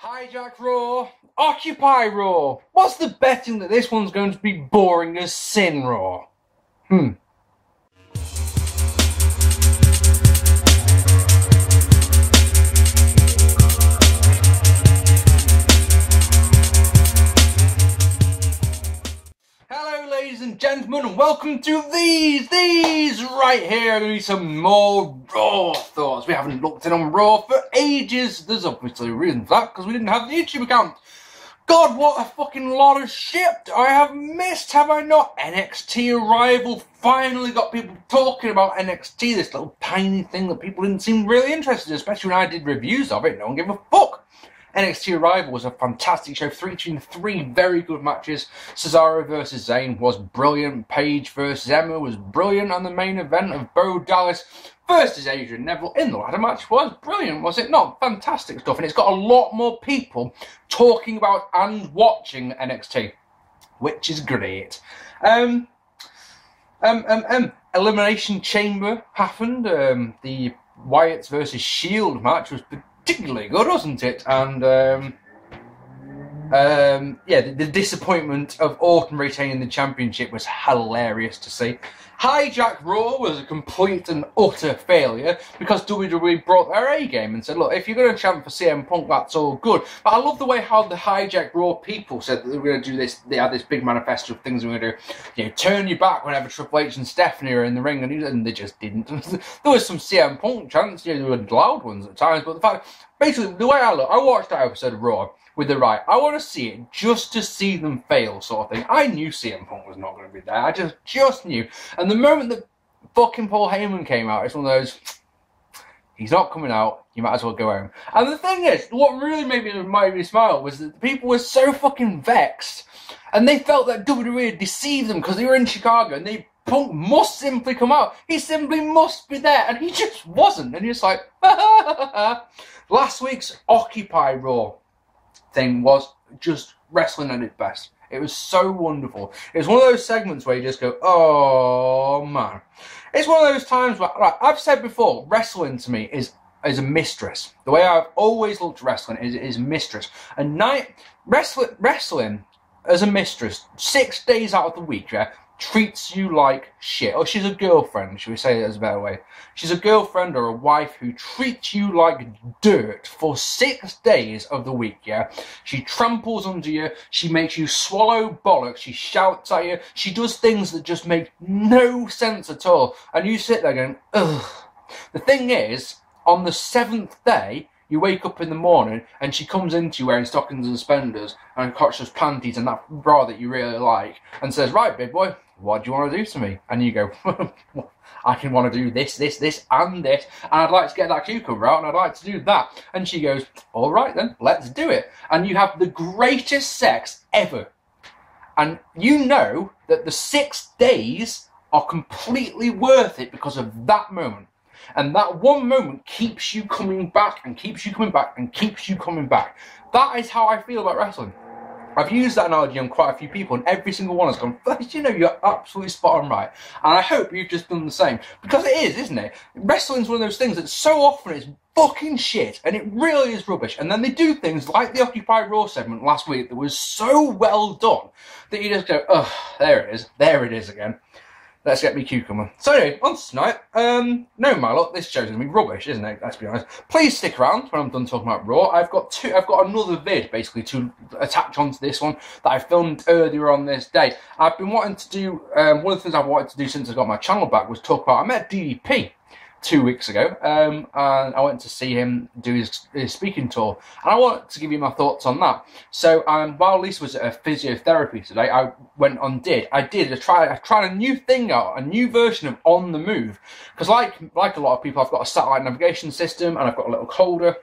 Hijack Raw, Occupy Raw. What's the betting that this one's going to be boring as sin Raw? Hello ladies and gentlemen, and welcome to these right here. Are going to be some more Raw thoughts. We haven't looked in on Raw for ages. There's obviously a reason for that, because we didn't have the YouTube account. God, what a fucking lot of shit I have missed, have I not? NXT Arrival finally got people talking about NXT, this little tiny thing that people didn't seem really interested in, especially when I did reviews of it. No one gave a fuck. NXT Arrival was a fantastic show, featuring three very good matches. Cesaro versus Zayn was brilliant. Paige versus Emma was brilliant. And the main event of Bo Dallas versus Adrian Neville in the ladder match was brilliant, was it not? Fantastic stuff. And it's got a lot more people talking about and watching NXT, which is great. Elimination Chamber happened. The Wyatts versus Shield match was particularly good, wasn't it? And yeah, the disappointment of Orton retaining the championship was hilarious to see. Hijack Raw was a complete and utter failure because WWE brought their A game and said, look, if you're going to chant for CM Punk, that's all good. But I love the way how the Hijack Raw people said that they were going to do this. They had this big manifesto of things they were going to do. You know, turn your back whenever Triple H and Stephanie are in the ring, and they just didn't. There was some CM Punk chants, you know, there were loud ones at times, but the fact, basically, the way I look, I watched that episode of Raw with the right. I want to see it just to see them fail, sort of thing. I knew CM Punk was not going to be there. I just knew. And the moment that fucking Paul Heyman came out, it's one of those, he's not coming out, you might as well go home. And the thing is, what really made me smile was that the people were so fucking vexed, and they felt that WWE had deceived them because they were in Chicago, and Punk must simply come out. He simply must be there, and he just wasn't. And he's like, Last week's Occupy Raw thing was just wrestling at its best. It was so wonderful. It was one of those segments where you just go, oh man. It's one of those times where, like I've said before, wrestling to me is a mistress. The way I've always looked at wrestling is mistress. And wrestling as a mistress, 6 days out of the week, yeah, treats you like shit. Or she's a girlfriend, should we say it as a better way? She's a girlfriend or a wife who treats you like dirt for 6 days of the week, yeah? She tramples under you, she makes you swallow bollocks, she shouts at you, she does things that just make no sense at all. And you sit there going, ugh. The thing is, on the 7th day, you wake up in the morning and she comes into you wearing stockings and suspenders and crotchless panties and that bra that you really like and says, right, big boy, what do you want to do to me? And you go, I can want to do this, and this, and I'd like to get that cucumber out, and I'd like to do that. And she goes, all right then, let's do it. And you have the greatest sex ever. And you know that the 6 days are completely worth it because of that moment. And that one moment keeps you coming back, and keeps you coming back, and keeps you coming back. That is how I feel about wrestling. I've used that analogy on quite a few people, and every single one has gone, you know, you're absolutely spot on right. And I hope you've just done the same. Because it is, isn't it? Wrestling's one of those things that so often is fucking shit, and it really is rubbish. And then they do things like the Occupy Raw segment last week that was so well done that you just go, oh, there it is again. Let's get me cucumber. So anyway, on to tonight. No, my luck, this show's gonna be rubbish, isn't it? Let's be honest. Please stick around when I'm done talking about Raw. I've got another vid basically to attach onto this one that I filmed earlier on this day. I've been wanting to do one of the things I've wanted to do since I got my channel back was talk about. I met DDP 2 weeks ago, and I went to see him do his speaking tour, and I wanted to give you my thoughts on that. So while Lisa was at physiotherapy today, I tried a new thing out, a new version of On The Move, because like a lot of people, I've got a satellite navigation system, and I've got a little holder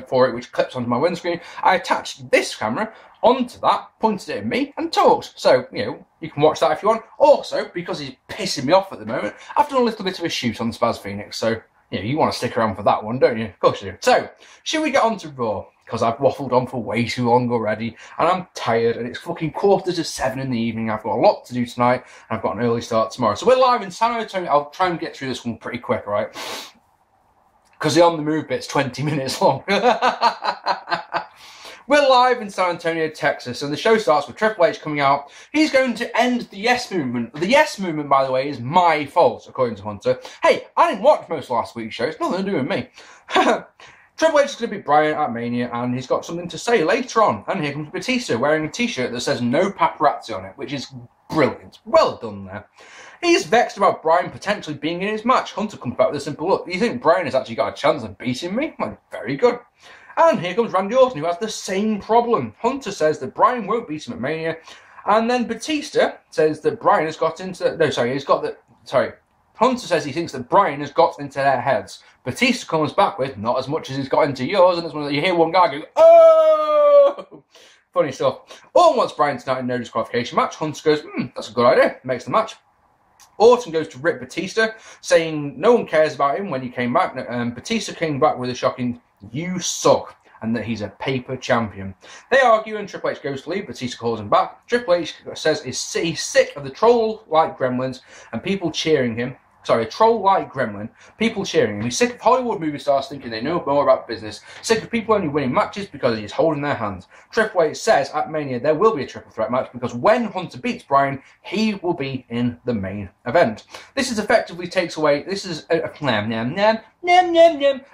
for it which clips onto my windscreen. I attached this camera onto that, pointed it at me, and talked. So, you know, you can watch that if you want. Also, because he's pissing me off at the moment, I've done a little bit of a shoot on Spaz Phoenix, so, you know, you want to stick around for that one, don't you? Of course you do. So, should we get on to Raw? Because I've waffled on for way too long already, and I'm tired, and it's fucking 7:15 in the evening. I've got a lot to do tonight, and I've got an early start tomorrow. So we're live in San Antonio. I'll try and get through this one pretty quick, alright? Because the On The Move bit's 20 minutes long. We're live in San Antonio, Texas, and the show starts with Triple H coming out. He's going to end the Yes Movement. The Yes Movement, by the way, is my fault, according to Hunter. Hey, I didn't watch most of last week's show. It's nothing to do with me. Triple H is going to beat Bryan at Mania, and he's got something to say later on. And here comes Batista wearing a t-shirt that says no paparazzi on it, which is brilliant. Well done there. He's vexed about Bryan potentially being in his match. Hunter comes back with a simple look. You think Bryan has actually got a chance of beating me? Well, very good. And here comes Randy Orton, who has the same problem. Hunter says that Bryan won't beat him at Mania. And then Batista says that Bryan has got into... No, sorry, he's got the... Sorry. Hunter says he thinks that Bryan has got into their heads. Batista comes back with, not as much as he's got into yours, and it's when you hear one guy go, oh! Funny stuff. Orton wants Bryan tonight in no disqualification match. Hunter goes, that's a good idea. Makes the match. Orton goes to rip Batista, saying no one cares about him when he came back. Batista came back with a shocking, you suck, and that he's a paper champion. They argue and Triple H goes to leave. Batista calls him back. Triple H says he's sick of the troll-like gremlins and people cheering him. Sorry, a troll-like gremlin. People cheering him. He's sick of Hollywood movie stars thinking they know more about business. Sick of people only winning matches because he's holding their hands. Triple H says at Mania there will be a triple threat match because when Hunter beats Bryan, he will be in the main event. This is effectively takes away... This is a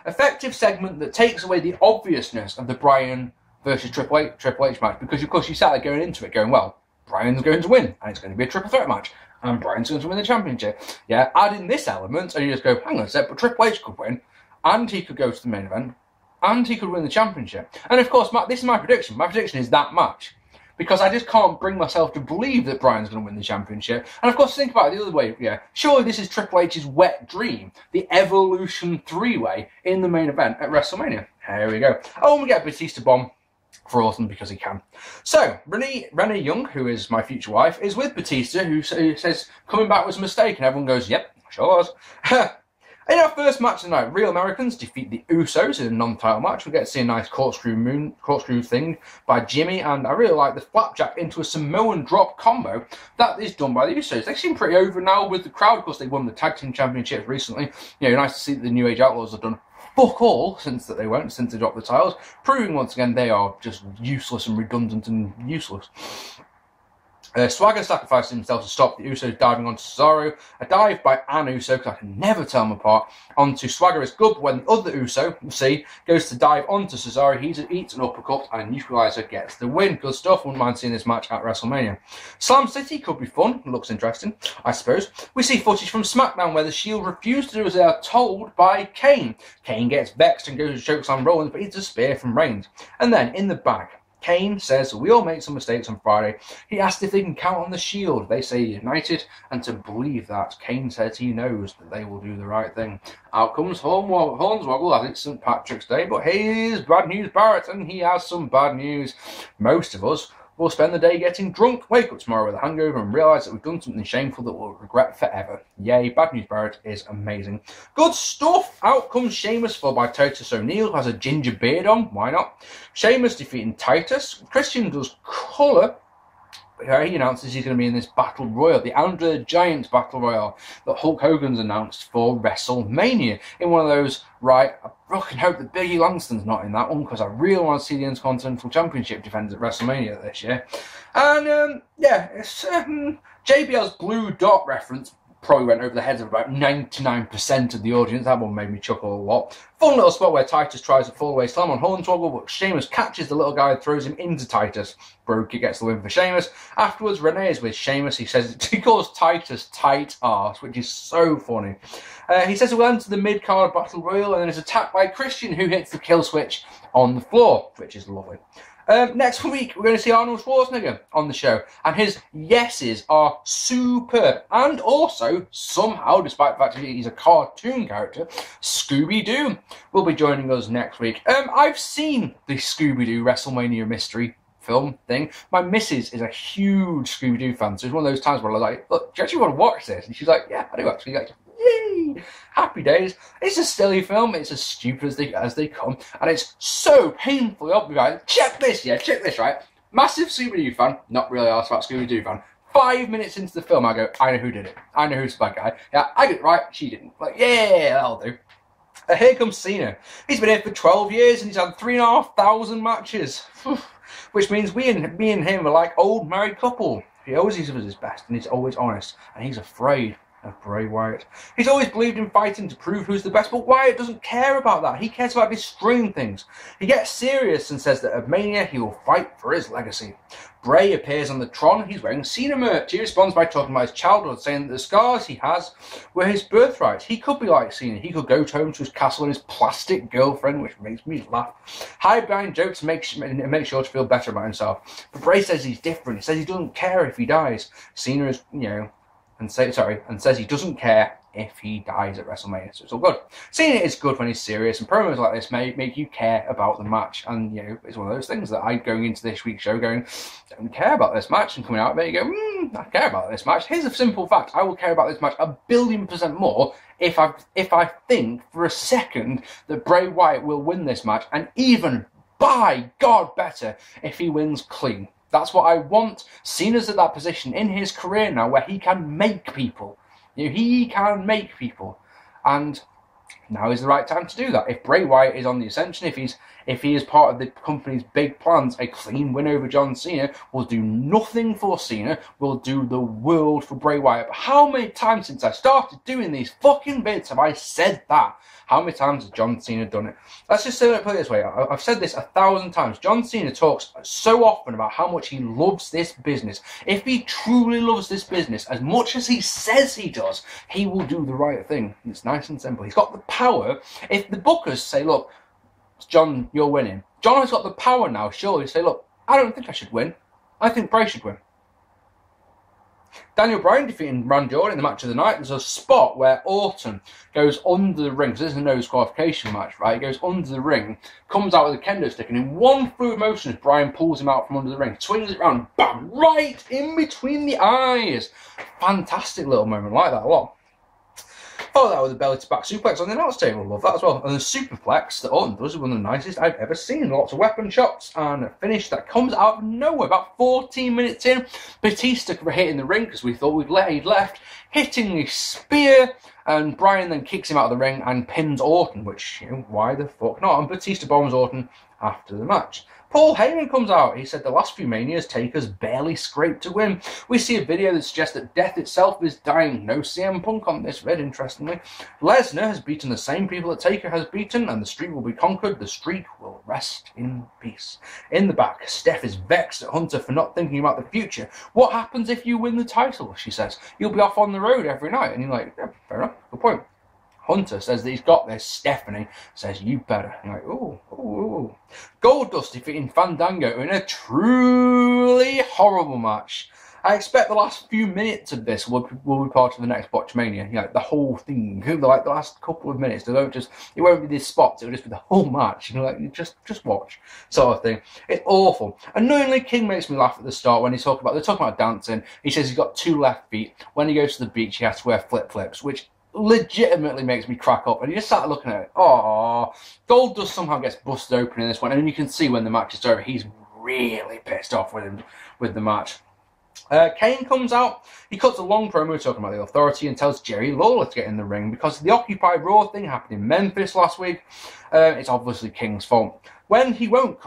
effective segment that takes away the obviousness of the Bryan versus Triple H match, because of course you sat there going into it going, well, Bryan's going to win and it's going to be a triple threat match. And Bryan's going to win the championship. Yeah, add in this element, and you just go, hang on a sec, but Triple H could win, and he could go to the main event, and he could win the championship. And of course, this is my prediction. My prediction is that match. Because I just can't bring myself to believe that Bryan's going to win the championship. And of course, think about it the other way. Yeah, surely this is Triple H's wet dream. The Evolution 3-way in the main event at WrestleMania. Here we go. Oh, and we get a Batista bomb for Orton because he can. So, Renee Young, who is my future wife, is with Batista, who says coming back was a mistake, and everyone goes, yep, sure was. In our first match tonight, Real Americans defeat the Usos in a non-title match. We get to see a nice corkscrew thing by Jimmy, and I really like the flapjack into a Samoan drop combo that is done by the Usos. They seem pretty over now with the crowd because they won the Tag Team Championships recently. You know, nice to see that the New Age Outlaws have done fuck all since they dropped the titles, proving once again they are just useless and redundant and useless. Swagger sacrificed himself to stop the Usos diving onto Cesaro. A dive by an Uso, because I can never tell them apart, onto Swagger is good, but when the other Uso, goes to dive onto Cesaro, he eats an uppercut and a neutralizer gets the win. Good stuff. Wouldn't mind seeing this match at WrestleMania. Slam City could be fun. Looks interesting, I suppose. We see footage from SmackDown where the Shield refuse to do as they are told by Kane. Kane gets vexed and goes to chokeslam Rollins, but eats a spear from Reigns. And then, in the back, Kane says, we all make some mistakes on Friday. He asked if they can count on the Shield. They say united, and to believe that, Kane says he knows that they will do the right thing. Out comes Hornswoggle as it's St. Patrick's Day, but here's Bad News Barrett, and he has some bad news. Most of us will spend the day getting drunk, wake up tomorrow with a hangover, and realise that we've done something shameful that we'll regret forever. Yay, Bad News Barrett is amazing. Good stuff! Out comes Sheamus, followed by Titus O'Neil, who has a ginger beard on, why not? Sheamus defeating Titus. Christian does colour. He announces he's going to be in this Battle Royal, the Andre the Giant Battle Royal that Hulk Hogan's announced for WrestleMania. In one of those, right, I fucking hope that Biggie Langston's not in that one, because I really want to see the Intercontinental Championship defenders at WrestleMania this year. And, yeah, it's JBL's Blue Dot reference probably went over the heads of about 99% of the audience. That one made me chuckle a lot. Fun little spot where Titus tries a fall-away slam on Hornswoggle, but Sheamus catches the little guy and throws him into Titus. Broke gets the win for Sheamus. Afterwards, Renee is with Sheamus. He calls Titus tight arse, which is so funny. He says he'll enter the mid-card Battle Royal and then is attacked by Christian, who hits the kill switch on the floor, which is lovely. Next week, we're going to see Arnold Schwarzenegger on the show, and his yeses are superb. And also, somehow, despite the fact that he's a cartoon character, Scooby-Doo will be joining us next week. I've seen the Scooby-Doo WrestleMania mystery film thing. My missus is a huge Scooby-Doo fan, so it's one of those times where I was like, look, do you actually want to watch this? And she's like, yeah, I do actually. Like, yay! Happy days. It's a silly film. It's as stupid as they come, and it's so painfully obvious. Check this, right? Massive Scooby-Doo fan. Not really asked about Scooby-Doo fan. 5 minutes into the film, I go, I know who did it. I know who's the bad guy. Yeah, I did it right. She didn't. Like, yeah, that'll do. Here comes Cena. He's been here for 12 years and he's had 3,500 matches. Which means me and him are like old married couple. He always gives us his best and he's always honest. And he's afraid of Bray Wyatt. He's always believed in fighting to prove who's the best, but Wyatt doesn't care about that. He cares about destroying things. He gets serious and says that at Mania he will fight for his legacy. Bray appears on the Tron. He's wearing Cena merch. He responds by talking about his childhood, saying that the scars he has were his birthright. He could be like Cena. He could go home to his castle and his plastic girlfriend, which makes me laugh. Hide behind jokes and make sure to feel better about himself. But Bray says he's different. He says he doesn't care if he dies. Cena is, and says he doesn't care if he dies at WrestleMania. So it's all good. Cena is good when he's serious, and promos like this make you care about the match. And it's one of those things that I going into this week's show going, don't care about this match, and coming out of it you go, I care about this match. Here's a simple fact: I will care about this match 1,000,000,000% more if I think for a second that Bray Wyatt will win this match, and even by God better if he wins clean. That's what I want. Cena's at that position in his career now where he can make people. He can make people. And now is the right time to do that. If Bray Wyatt is on the ascension, if he is part of the company's big plans, a clean win over John Cena will do nothing for Cena, will do the world for Bray Wyatt. But how many times since I started doing these fucking bits have I said that? How many times has John Cena done it? Let's just say it this way. I've said this 1,000 times. John Cena talks so often about how much he loves this business. If he truly loves this business as much as he says he does, he will do the right thing. It's nice and simple. He's got the power. If the bookers say, look, John, you're winning. John has got the power now, surely, to say, look, I don't think I should win. I think Bray should win. Daniel Bryan defeating Randy Orton in the match of the night. There's a spot where Orton goes under the ring, because this is a no disqualification match, right? He goes under the ring, comes out with a kendo stick, and in one fluid motion as Bryan pulls him out from under the ring, swings it around, bam, right in between the eyes. Fantastic little moment, like that a lot. Follow that with a belly to back suplex on the announce table. Love that as well. And the superplex that Orton does is one of the nicest I've ever seen. Lots of weapon shots and a finish that comes out of nowhere. About 14 minutes in, Batista hitting the ring because we thought he'd left, hitting the spear, and Bryan then kicks him out of the ring and pins Orton, which, why the fuck not? And Batista bombs Orton after the match. Paul Heyman comes out. He said the last few Manias Taker's barely scraped to win. We see a video that suggests that death itself is dying. No CM Punk on this vid, interestingly. Lesnar has beaten the same people that Taker has beaten, and the streak will be conquered. The streak will rest in peace. In the back, Steph is vexed at Hunter for not thinking about the future. What happens if you win the title, she says. You'll be off on the road every night. And you're like, yeah, fair enough, good point. Hunter says that he's got this. Stephanie says, you better. And you're like, ooh. Goldust defeating Fandango in a truly horrible match. I expect the last few minutes of this will be part of the next Botchmania. The whole thing, like the last couple of minutes. It won't be these spots. It'll just be the whole match. Just watch, sort of thing. It's awful. Annoyingly, King makes me laugh at the start when they're talking about dancing. He says he's got 2 left feet. When he goes to the beach, he has to wear flip-flops, which legitimately makes me crack up, and you just start looking at it. Oh, Goldust somehow gets busted open in this one, and you can see when the match is over, he's really pissed off with the match. Kane comes out. He cuts a long promo talking about the Authority and tells Jerry Lawler to get in the ring because the Occupy Raw thing happened in Memphis last week. It's obviously King's fault. When he won't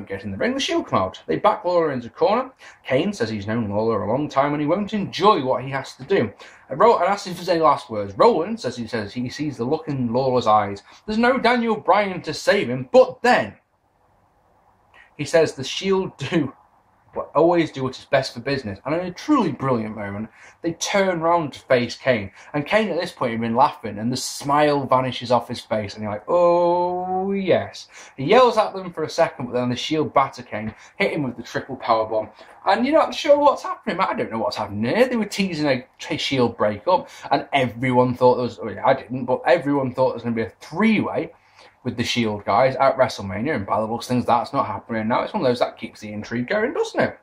get in the ring, the Shield come out. They back Lawler into a corner. Kane says he's known Lawler a long time and he won't enjoy what he has to do. And asks if there's any last words. Roland says he sees the look in Lawler's eyes. There's no Daniel Bryan to save him, but then he says the Shield always do what is best for business. And in a truly brilliant moment, they turn round to face Kane. And Kane at this point had been laughing, and the smile vanishes off his face. And you're like, oh yes. He yells at them for a second, but then the Shield batter Kane, hit him with the triple powerbomb. And you're not sure what's happening. I don't know what's happening here. They were teasing a Shield breakup, and everyone thought there was, I didn't, but everyone thought there was going to be a 3-way with the Shield guys at WrestleMania, and by the looks of things, that's not happening now. It's one of those that keeps the intrigue going, doesn't it?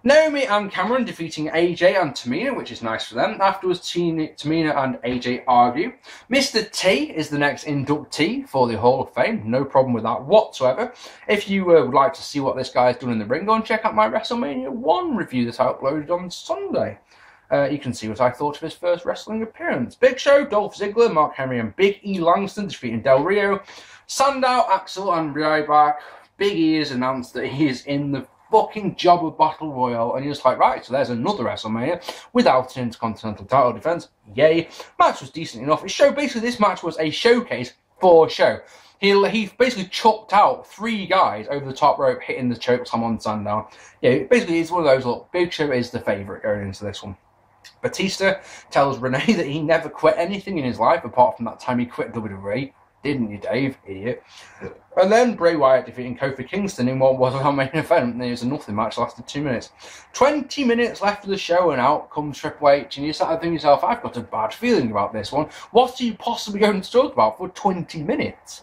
Naomi and Cameron defeating AJ and Tamina, which is nice for them. Afterwards, Tamina and AJ argue. Mr. T is the next inductee for the Hall of Fame. No problem with that whatsoever. If you would like to see what this guy has done in the ring, go and check out my WrestleMania 1 review that I uploaded on Sunday. you can see what I thought of his first wrestling appearance. Big Show, Dolph Ziggler, Mark Henry and Big E Langston defeating Del Rio. Sandow, Axel and Ryback. Big E has announced that he is in the fucking job of Battle Royale, and you're just like, right, so there's another WrestleMania without an Intercontinental title defense. Yay. Match was decent enough. It showed basically this match was a showcase for Show. He basically chopped out 3 guys over the top rope, hitting the chokeslam on Sandow. Yeah, basically it's one of those, look, Big Show is the favourite going into this one. Batista tells Renee that he never quit anything in his life apart from that time he quit WWE. Didn't you, Dave? Idiot. And then Bray Wyatt defeating Kofi Kingston in what was our main event. And it was a nothing match, lasted 2 minutes. 20 minutes left of the show, and out comes Triple H. And you start thinking to yourself, I've got a bad feeling about this one. What are you possibly going to talk about for 20 minutes?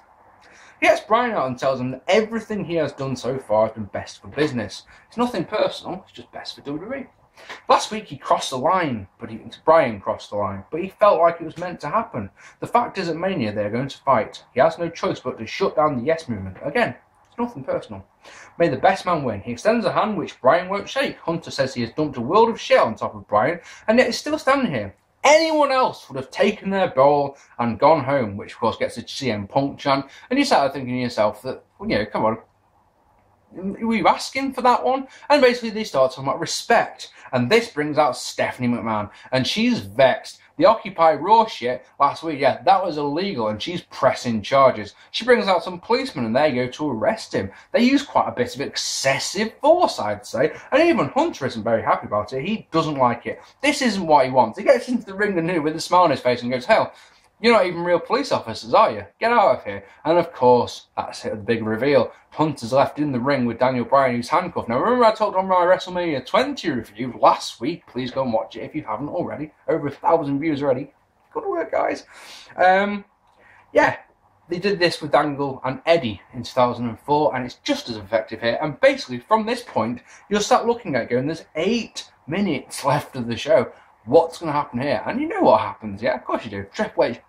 He gets Bryan out and tells him that everything he has done so far has been best for business. It's nothing personal, it's just best for WWE. Last week he crossed the line, Bryan crossed the line, but he felt like it was meant to happen. The fact is at Mania they're going to fight. He has no choice but to shut down the Yes movement. Again, it's nothing personal. May the best man win. He extends a hand which Bryan won't shake. Hunter says he has dumped a world of shit on top of Bryan, and yet he's still standing here. Anyone else would have taken their ball and gone home, which of course gets a CM Punk chant, and you start thinking to yourself that, well, you know, come on, were you asking for that one? And basically they start talking about respect, and this brings out Stephanie McMahon, and she's vexed. The Occupy Raw shit last week, yeah, that was illegal, and she's pressing charges. She brings out some policemen, and they go to arrest him. They use quite a bit of excessive force, I'd say, and even Hunter isn't very happy about it. He doesn't like it. This isn't what he wants. He gets into the ring anew with a smile on his face and goes, hell, you're not even real police officers, are you? Get out of here. And of course, that's it, the big reveal. Hunter's left in the ring with Daniel Bryan, who's handcuffed. Now, remember I talked on my WrestleMania 20 review last week? Please go and watch it if you haven't already. Over 1,000 views already. Good work, guys. Yeah, they did this with Dangle and Eddie in 2004, and it's just as effective here. And basically, from this point, you'll start looking at it going, there's 8 minutes left of the show. What's going to happen here? And you know what happens, yeah? Of course you do. Triple H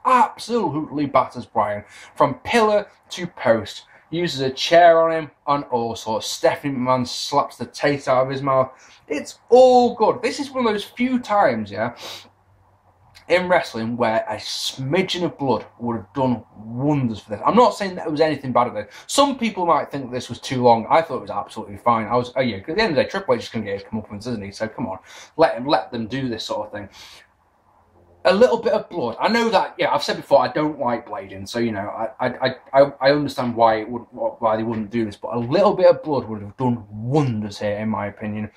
absolutely batters Bryan from pillar to post. Uses a chair on him and all sorts. Stephanie McMahon slaps the taste out of his mouth. It's all good. This is one of those few times, yeah, in wrestling where a smidgen of blood would have done wonders for this. I'm not saying that there was anything bad at it. Some people might think this was too long. I thought it was absolutely fine. Yeah, because at the end of the day, Triple H is going to get his comeuppance, isn't he? So come on, let them do this sort of thing. A little bit of blood. I know that. Yeah, I've said before I don't like blading, so you know I understand why they wouldn't do this, but a little bit of blood would have done wonders here, in my opinion.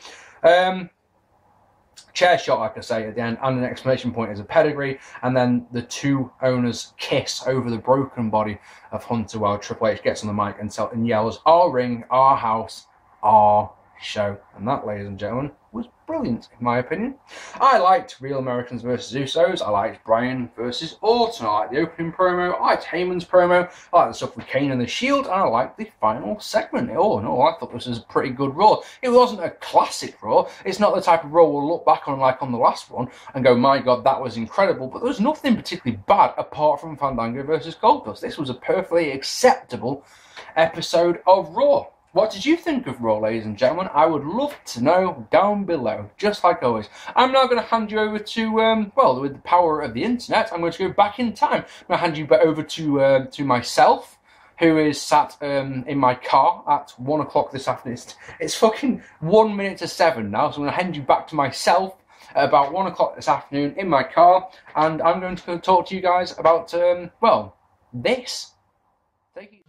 Chair shot, like I say, at the end, and an exclamation point as a pedigree, and then the 2 owners kiss over the broken body of Hunter while Triple H gets on the mic and yells, "Our ring, our house, our show." And that, ladies and gentlemen, was brilliant, in my opinion. I liked Real Americans versus Usos. I liked Bryan versus Orton. I liked the opening promo. I liked Heyman's promo. I liked the stuff with Kane and the Shield. And I liked the final segment. All in all, I thought this was a pretty good Raw. It wasn't a classic Raw. It's not the type of Raw we'll look back on like on the last one and go, my God, that was incredible. But there was nothing particularly bad apart from Fandango versus Goldust. This was a perfectly acceptable episode of Raw. What did you think of Raw, ladies and gentlemen? I would love to know down below, just like always. I'm now going to hand you over to, well, with the power of the internet, I'm going to go back in time. I'm going to hand you back over to myself, who is sat in my car at 1 o'clock this afternoon. It's fucking 1 minute to 7 now, so I'm going to hand you back to myself at about 1 o'clock this afternoon in my car, and I'm going to talk to you guys about, well, this. Take it.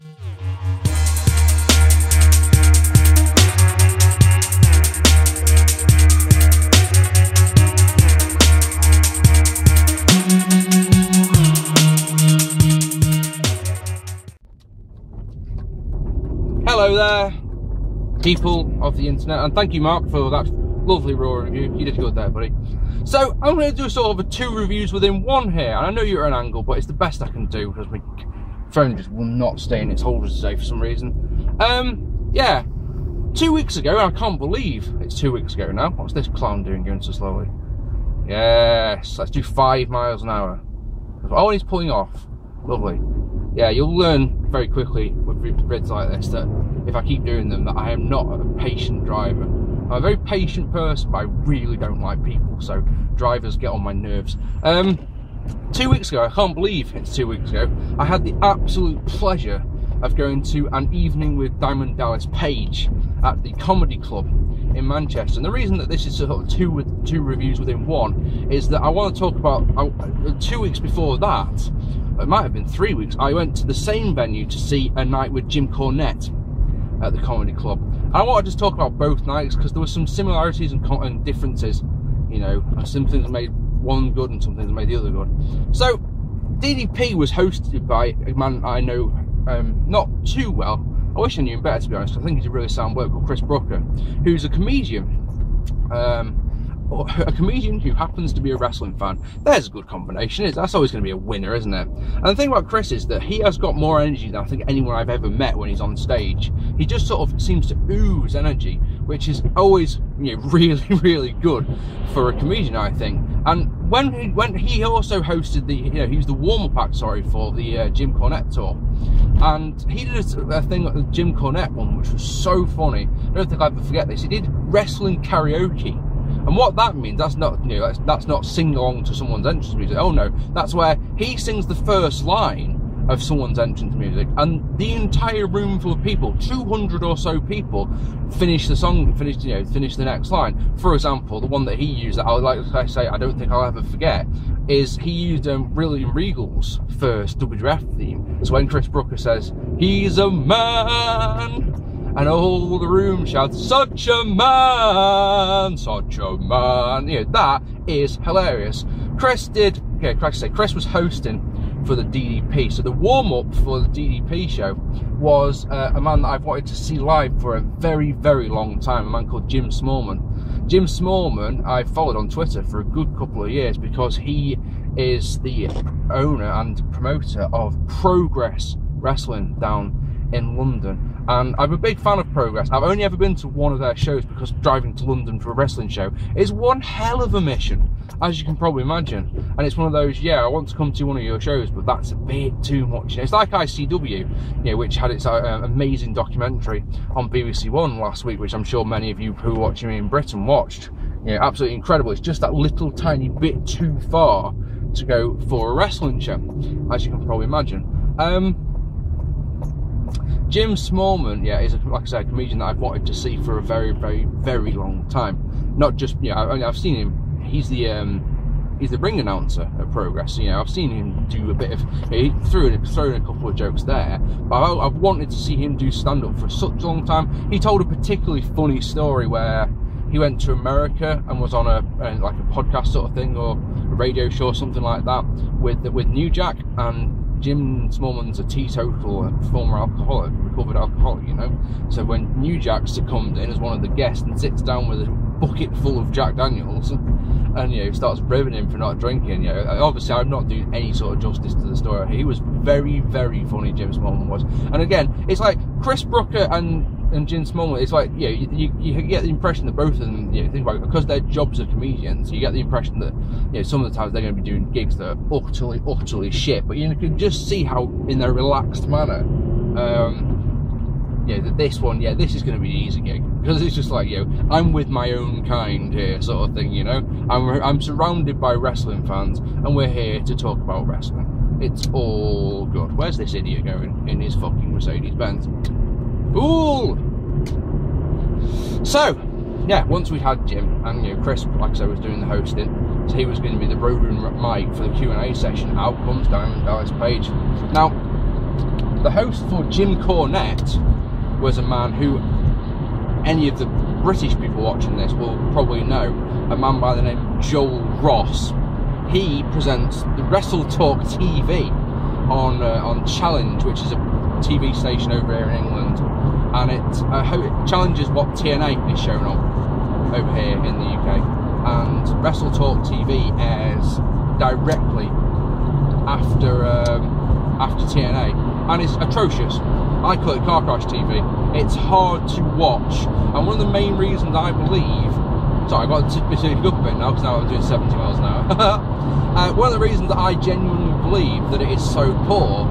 Hello there, people of the internet, and thank you, Mark, for that lovely Raw review. You did good there, buddy. So I'm going to do sort of 2 reviews within one here, and I know you're at an angle, but it's the best I can do because my phone just will not stay in its holder today for some reason. Yeah, 2 weeks ago, and I can't believe it's 2 weeks ago now. What's this clown doing going so slowly? Yes, let's do 5 miles an hour. Oh, and he's pulling off. Lovely. Yeah, you'll learn very quickly with grids like this that if I keep doing them, that I am not a patient driver. I'm a very patient person, but I really don't like people, so drivers get on my nerves. 2 weeks ago, I can't believe it's 2 weeks ago, I had the absolute pleasure of going to an evening with Diamond Dallas Page at the Comedy Club in Manchester. And the reason that this is sort of two reviews within one is that I want to talk about 2 weeks before that, it might have been 3 weeks, I went to the same venue to see A Night with Jim Cornette at the Comedy Club. And I want to just talk about both nights because there were some similarities and differences, you know, and some things made one good and some things made the other good. So DDP was hosted by a man I know not too well. I wish I knew him better, to be honest. I think he's a really sound bloke called Chris Brooker, who's a comedian. A comedian who happens to be a wrestling fan. There's a good combination. That's always going to be a winner, isn't it? And the thing about Chris is that he has got more energy than I think anyone I've ever met when he's on stage. He just sort of seems to ooze energy, which is always, you know, really, really good for a comedian, I think. And when he also hosted the, you know, he was the warm-up act, sorry, for the Jim Cornette tour. And he did a thing like the Jim Cornette one, which was so funny. I don't think I'll ever forget this. He did wrestling karaoke. And what that means, that's not, you know, that's not sing along to someone's entrance music. Oh no, that's where he sings the first line of someone's entrance music, and the entire room full of people, 200 or so people, finish the song, finish the next line. For example, the one that he used that I say I don't think I'll ever forget is he used Brilliant Regal's first WWF theme. So when Chris Brooker says, "He's a man," and all the room shouts, "Such a man, such a man." You know, that is hilarious. Chris was hosting for the DDP. So the warm-up for the DDP show was a man that I've wanted to see live for a very, very long time, a man called Jim Smallman. Jim Smallman I followed on Twitter for a good couple of years because he is the owner and promoter of Progress Wrestling down in London. And I'm a big fan of Progress. I've only ever been to one of their shows because driving to London for a wrestling show is one hell of a mission, as you can probably imagine. And it's one of those, yeah, I want to come to one of your shows, but that's a bit too much. It's like ICW, you know, which had its amazing documentary on BBC One last week, which I'm sure many of you who are watching me in Britain watched. You know, absolutely incredible. It's just that little tiny bit too far to go for a wrestling show, as you can probably imagine. Jim Smallman, yeah, is, like I said, a comedian that I've wanted to see for a very, very, very long time. Not just, you know, I've seen him. He's the ring announcer at Progress. You know, I've seen him do a bit of, you know, he threw in a couple of jokes there. But I've wanted to see him do stand-up for such a long time. He told a particularly funny story where he went to America and was on like a podcast sort of thing or a radio show or something like that with New Jack, and Jim Smallman's a teetotal, a former alcoholic, recovered alcoholic, you know. So when New Jack succumbed in as one of the guests and sits down with a bucket full of Jack Daniels and, you know, starts ribbing him for not drinking, you know, obviously I'm not doing any sort of justice to the story. He was very, very funny, Jim Smallman was. And again, it's like Chris Brooker and Jim Smallman, it's like, you know, you get the impression that both of them, you know, think about it, because their jobs are comedians, you get the impression that, you know, some of the times they're going to be doing gigs that are utterly shit, but you can just see how, in their relaxed manner, you know, that this one, yeah, this is going to be an easy gig, because it's just like, you know, I'm with my own kind here, sort of thing, you know, I'm surrounded by wrestling fans, and we're here to talk about wrestling. It's all good. Where's this idiot going in his fucking Mercedes-Benz? Ooh! So, yeah, once we'd had Jim, and, you know, Chris, like I said, was doing the hosting, so he was going to be the roving mic for the Q&A session. Out comes Diamond Dallas Page. Now, the host for Jim Cornette was a man who any of the British people watching this will probably know, a man by the name of Joel Ross. He presents the Wrestle Talk TV on Challenge, which is a TV station over here in England, and it challenges what TNA is shown on over here in the UK. And Wrestle Talk TV airs directly after TNA, and it's atrocious. I call it car crash TV. It's hard to watch, and one of the main reasons I believe, sorry, I've got to speak up a bit now because now I'm doing 70 miles an hour. One of the reasons that I genuinely believe that it is so poor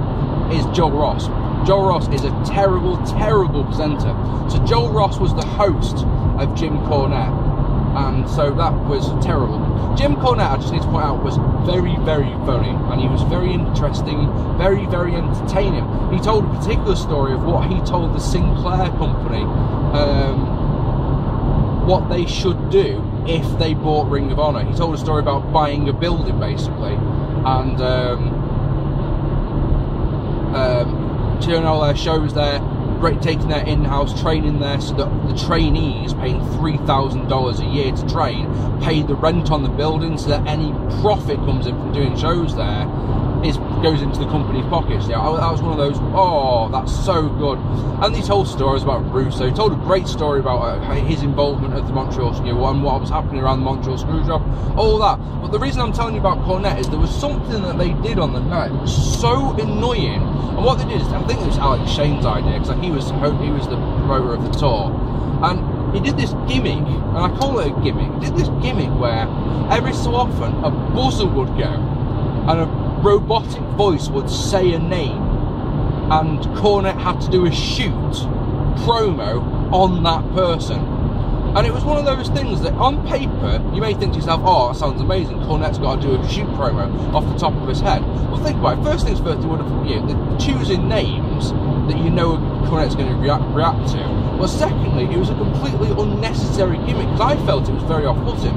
is Joel Ross. Joel Ross is a terrible, terrible presenter. So Joel Ross was the host of Jim Cornette, and so that was terrible. Jim Cornette, I just need to point out, was very, very funny, and he was very interesting, very, very entertaining. He told a particular story of what he told the Sinclair company, what they should do if they bought Ring of Honor. He told a story about buying a building, basically, and doing all their shows there, taking their in-house training there, so that the trainees, paying $3,000 a year to train, pay the rent on the building, so that any profit comes in from doing shows there goes into the company's pockets. Yeah, that was one of those, oh, that's so good. And he told stories about Russo. He told a great story about his involvement at the Montreal, and what was happening around the Montreal Screwjob, all that. But the reason I'm telling you about Cornette is there was something that they did on the night that was so annoying. And what they did is, I think it was Alex Shane's idea, because he was the promoter of the tour, and he did this gimmick, and I call it a gimmick. He did this gimmick where every so often a buzzer would go, and a robotic voice would say a name, and Cornette had to do a shoot promo on that person. And it was one of those things that on paper you may think to yourself, oh, that sounds amazing, Cornette's got to do a shoot promo off the top of his head. Well, think about it. First things first, you would have, choosing names that you know Cornette's going to react to. But secondly, it was a completely unnecessary gimmick, because I felt it was very off-putting.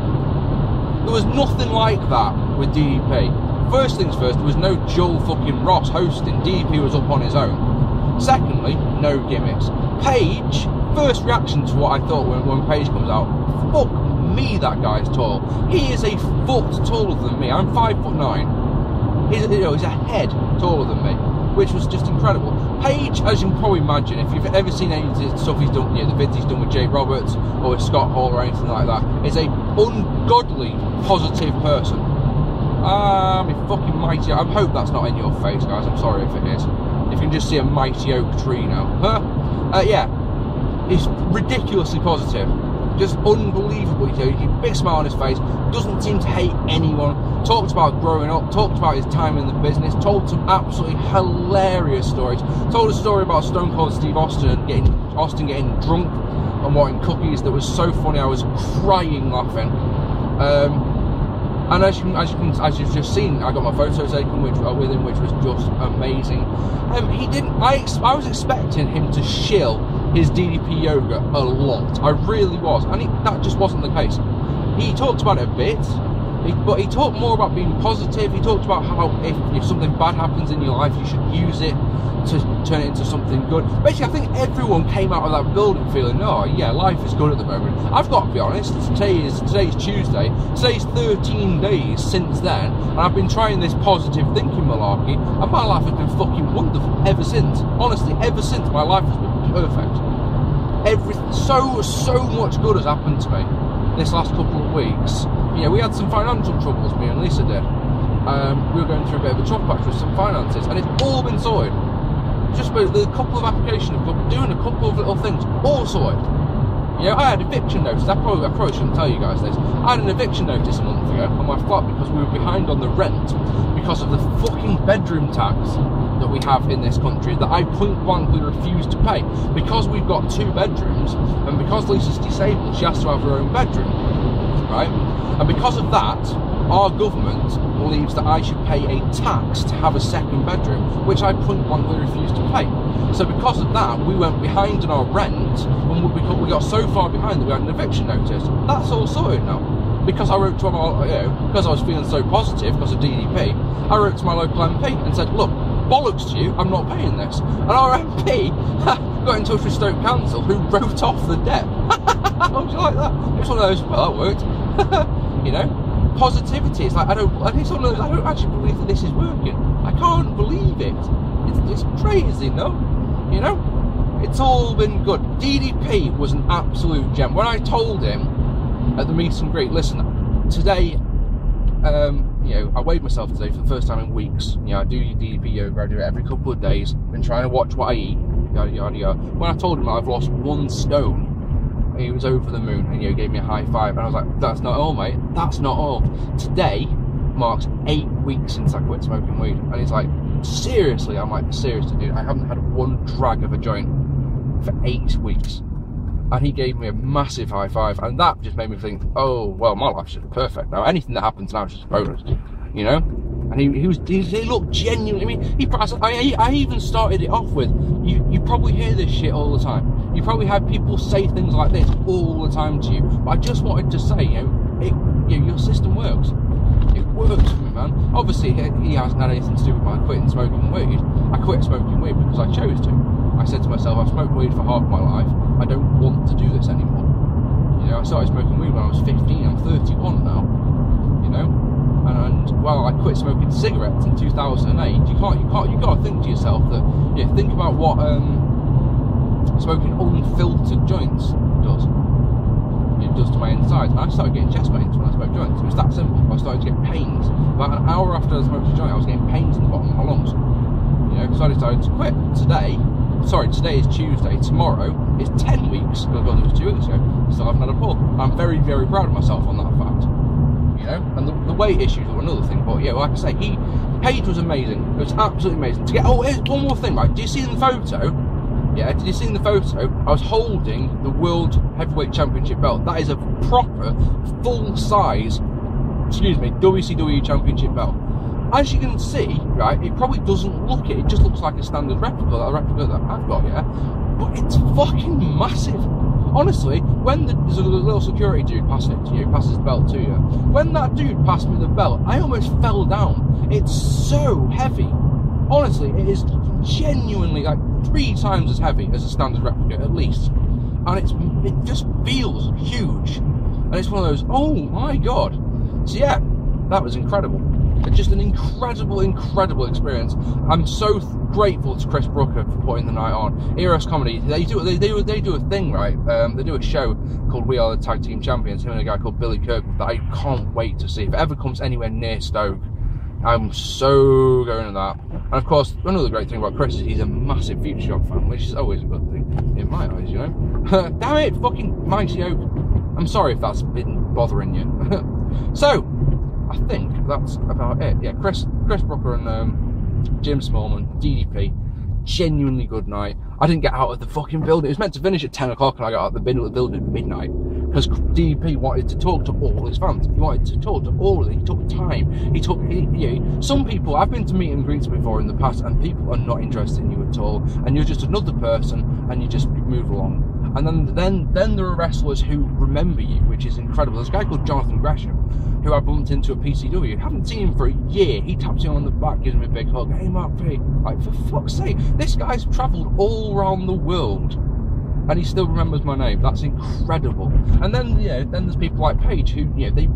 There was nothing like that with DDP. First things first, there was no Joel fucking Ross hosting. DDP was up on his own. Secondly, no gimmicks. Paige, first reaction to what I thought when Paige comes out, fuck me, that guy's tall. He is a foot taller than me. I'm 5'9". He's a head taller than me, which was just incredible. Paige, as you can probably imagine, if you've ever seen any of the stuff he's done, the vids he's done with Jake Roberts or with Scott Hall or anything like that, is a ungodly positive person. Me fucking mighty. I hope that's not in your face, guys. I'm sorry if it is. If you can just see a mighty oak tree now. Yeah. He's ridiculously positive. Just unbelievable. Big smile on his face. Doesn't seem to hate anyone. Talked about growing up. Talked about his time in the business. Told some absolutely hilarious stories. Told a story about Stone Cold Steve Austin and getting drunk and wanting cookies. That was so funny. I was crying laughing. And as you've just seen, I got my photo taken with him, which was just amazing. He didn't. I was expecting him to shill his DDP yoga a lot. I really was, and that just wasn't the case. He talked about it a bit, but he talked more about being positive. He talked about how if something bad happens in your life, you should use it to turn it into something good. Basically, I think everyone came out of that building feeling, oh yeah, life is good at the moment. I've got to be honest, today's Tuesday, today's 13 days since then, and I've been trying this positive thinking malarkey, and my life has been fucking wonderful ever since. Honestly, ever since, my life has been perfect. So much good has happened to me this last couple of weeks. We had some financial troubles, me and Lisa did. We were going through a bit of a tough patch with some finances, and it's all been sorted. Just with a couple of applications, doing a couple of little things, all sorted. I had eviction notice. I probably shouldn't tell you guys this. I had an eviction notice a month ago on my flat because we were behind on the rent because of the fucking bedroom tax that we have in this country that I point blankly refuse to pay. Because we've got 2 bedrooms, and because Lisa's disabled, she has to have her own bedroom, right? And because of that, our government believes that I should pay a tax to have a second bedroom, which I point blankly refuse to pay. So because of that, we went behind on our rent, and we got so far behind that we had an eviction notice. That's all sorted now. Because I wrote to because I was feeling so positive because of DDP, I wrote to my local MP and said, look, bollocks to you, I'm not paying this. And our MP got in touch with Stoke Council, who wrote off the debt. How would you like that? It's one of those, well, that worked. Positivity. It's like, I don't actually believe that this is working. I can't believe it. It's crazy, no? It's all been good. DDP was an absolute gem. When I told him at the meet and greet, listen, today, I weighed myself today for the first time in weeks. I do DDP yoga, I do it every couple of days. Been trying to watch what I eat, yada yada yada. When I told him that I've lost 1 stone, he was over the moon and gave me a high five, and I was like, that's not all, mate, that's not all. Today marks 8 weeks since I quit smoking weed, and he's like, seriously? I'm like, seriously dude, I haven't had 1 drag of a joint for 8 weeks. and he gave me a massive high five, and that just made me think, oh well, my life's just perfect now. Anything that happens now is just a bonus, you know. And he looked genuinely. I mean, I even started it off with, you probably hear this shit all the time. You probably have people say things like this all the time to you. But I just wanted to say, you know, your system works. It works for me, man. Obviously, he hasn't had anything to do with my quitting smoking weed. I quit smoking weed because I chose to. I said to myself, I've smoked weed for half my life. I don't want to do this anymore. You know, I started smoking weed when I was 15. I'm 31 now. You know. And well, I quit smoking cigarettes in 2008. You got to think to yourself that, think about what smoking unfiltered joints does. It does to my insides. And I started getting chest pains when I smoked joints. It was that simple. I started to get pains. About an hour after I smoked a joint, I was getting pains in the bottom of my lungs. You know, so I decided to quit. Today is Tuesday. Tomorrow is 10 weeks. Because it was 2 weeks ago. Still haven't had a pull. I'm very, very proud of myself on that fact. You know, and the weight issues were another thing, but yeah, like I say, Paige was amazing. It was absolutely amazing to get. Oh, here's one more thing, right? Do you see in the photo? Yeah, did you see in the photo? I was holding the World Heavyweight Championship belt. That is a proper, full-size, WCW Championship belt. As you can see, right, it probably doesn't look it. It just looks like a standard replica that I've got, yeah. But it's fucking massive. Honestly, when there's a little security dude passing it to you, passes the belt to you, when that dude passed me the belt, I almost fell down. It's so heavy. Honestly, it is genuinely like 3 times as heavy as a standard replica, at least. And it just feels huge. And it's one of those, oh my god. So yeah, that was incredible. Just an incredible experience. I'm so grateful to Chris Brooker for putting the night on. Eros Comedy, they do a thing, right? They do a show called We Are the Tag Team Champions. Him and a guy called Billy Kirkwood that I can't wait to see. If it ever comes anywhere near Stoke, I'm so going to that. And of course, another great thing about Chris is he's a massive Future Shock fan, which is always a good thing in my eyes, you know. Damn it, fucking Mighty Oak. I'm sorry if that's been bothering you. So, I think that's about it. Yeah, Chris Brooker and Jim Smallman, DDP, genuinely good night. I didn't get out of the fucking building. It was meant to finish at 10 o'clock and I got out of the building at midnight because DDP wanted to talk to all his fans. He wanted to talk to all of them. He took time. Some people, I've been to meet and greets before in the past and people are not interested in you at all, and you're just another person and you just move along. And then there are wrestlers who remember you, which is incredible. There's a guy called Jonathan Gresham, who I bumped into at PCW. Haven't seen him for a year. He taps me on the back, gives me a big hug. Hey, Mark P. Like, for fuck's sake, this guy's travelled all around the world, and he still remembers my name. That's incredible. And then, then there's people like Paige who, they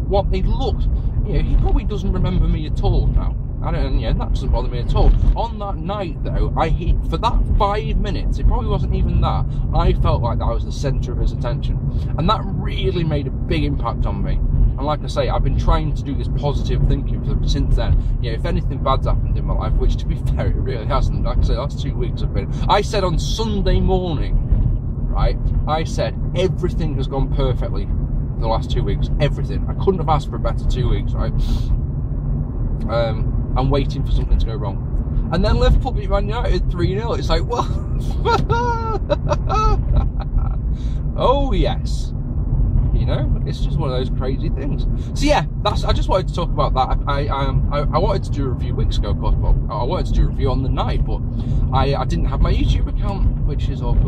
looked. He probably doesn't remember me at all now. That doesn't bother me at all. On that night, though, for that 5 minutes, it probably wasn't even that, I felt like I was the centre of his attention. And that really made a big impact on me. And like I say, I've been trying to do this positive thinking since then. If anything bad's happened in my life, which to be fair, it really hasn't. Like I say, the last 2 weeks have been. I said on Sunday morning, right, I said everything has gone perfectly for the last 2 weeks. Everything. I couldn't have asked for a better 2 weeks, right? I'm waiting for something to go wrong. And then Liverpool beat Man United 3-0. It's like, what? Oh, yes. It's just one of those crazy things. So yeah, I just wanted to talk about that. I wanted to do a review weeks ago, of course, but I wanted to do a review on the night, but I didn't have my YouTube account, which is awkward.